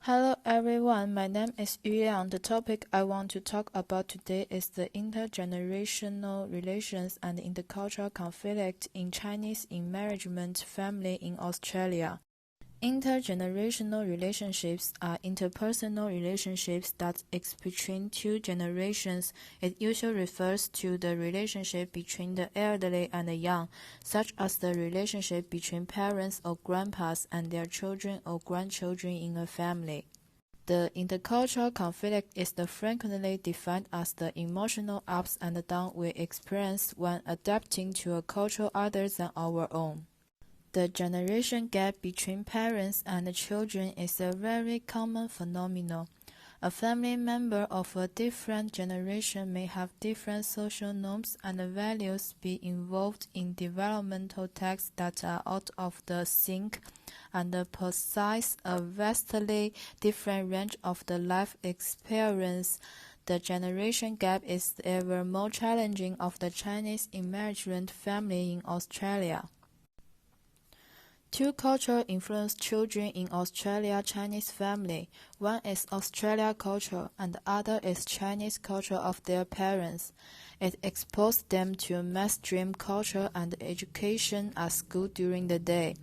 Hello everyone, my name is Yu Yang. The topic I want to talk about today is the intergenerational relations and intercultural conflict in Chinese immigrant family in Australia. Intergenerational relationships are interpersonal relationships that exist between two generations. It usually refers to the relationship between the elderly and the young, such as the relationship between parents or grandpas and their children or grandchildren in a family. The intercultural conflict is frequently defined as the emotional ups and downs we experience when adapting to a culture other than our own. The generation gap between parents and children is a very common phenomenon. A family member of a different generation may have different social norms and values, be involved in developmental tasks that are out of the sync, and possess a vastly different range of the life experience. The generation gap is ever more challenging of the Chinese immigrant family in Australia. Two cultures influence children in Australia Chinese family. One is Australia culture and the other is Chinese culture of their parents. It exposed them to mainstream culture and education at school during the day.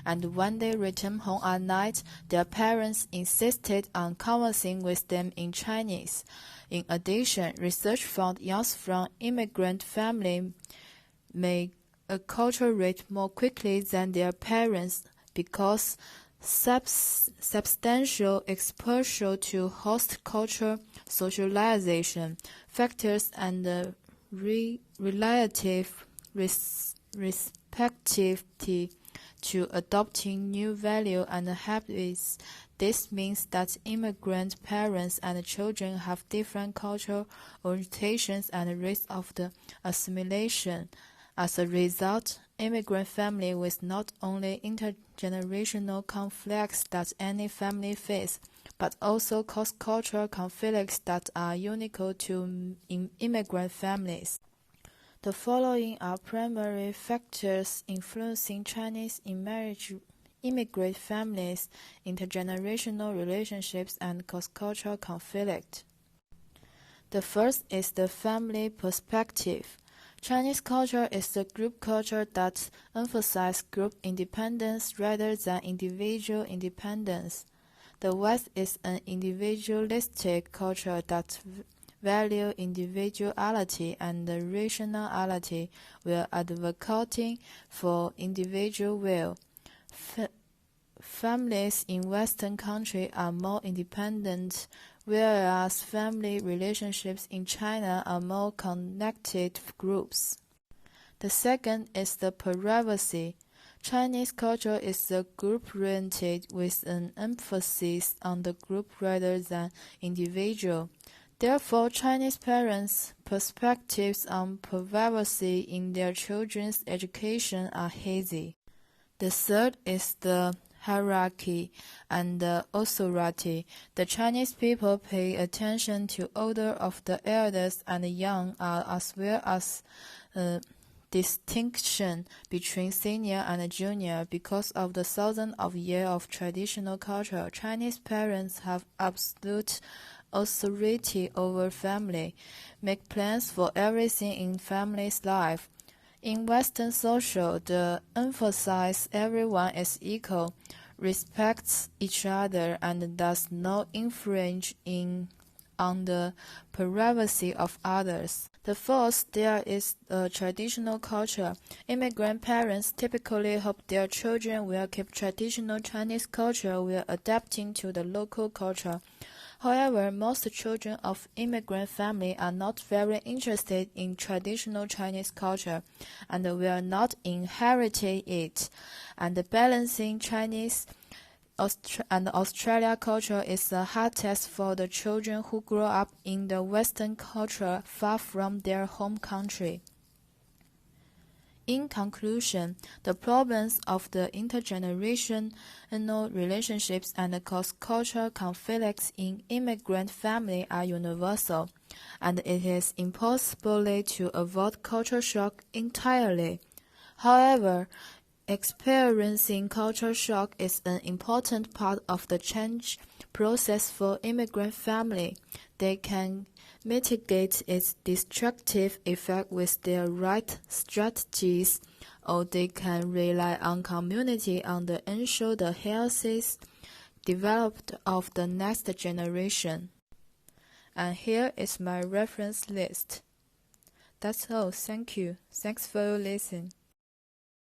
And when they returned home at night, their parents insisted on conversing with them in Chinese. In addition, research found young from immigrant families may acculturate more quickly than their parents because substantial exposure to host culture, socialization factors, and relative respectivity to adopting new values and habits. This means that immigrant parents and children have different cultural orientations and risk of the assimilation. As a result, immigrant families with not only intergenerational conflicts that any family face, but also cross-cultural conflicts that are unique to immigrant families. The following are primary factors influencing Chinese immigrant families, intergenerational relationships, and cross-cultural conflict. The first is the family perspective. Chinese culture is a group culture that emphasizes group independence rather than individual independence. The West is an individualistic culture that values individuality and rationality while advocating for individual will. Families in Western countries are more independent, whereas family relationships in China are more connected groups. The second is the privacy. Chinese culture is group-oriented with an emphasis on the group rather than individual. Therefore, Chinese parents' perspectives on privacy in their children's education are hazy. The third is the hierarchy and authority. The Chinese people pay attention to order of the elders and the young, as well as distinction between senior and junior. Because of the thousands of years of traditional culture, Chinese parents have absolute authority over family, make plans for everything in family's life. In Western social, the emphasis everyone is equal, respects each other, and does not infringe on the privacy of others. The fourth, there is a traditional culture. Immigrant parents typically hope their children will keep traditional Chinese culture while adapting to the local culture. However, most children of immigrant families are not very interested in traditional Chinese culture and will not inherit it, and balancing Chinese and Australia culture is a hard test for the children who grow up in the Western culture far from their home country. In conclusion, the problems of the intergenerational relationships and cross-cultural conflicts in immigrant families are universal, and it is impossible to avoid culture shock entirely. However, Experiencing culture shock is an important part of the change process for immigrant families. They can mitigate its destructive effect with their right strategies, or they can rely on community on the ensure the healthiest development of the next generation. And here is my reference list. That's all. Thank you. Thanks for your listening.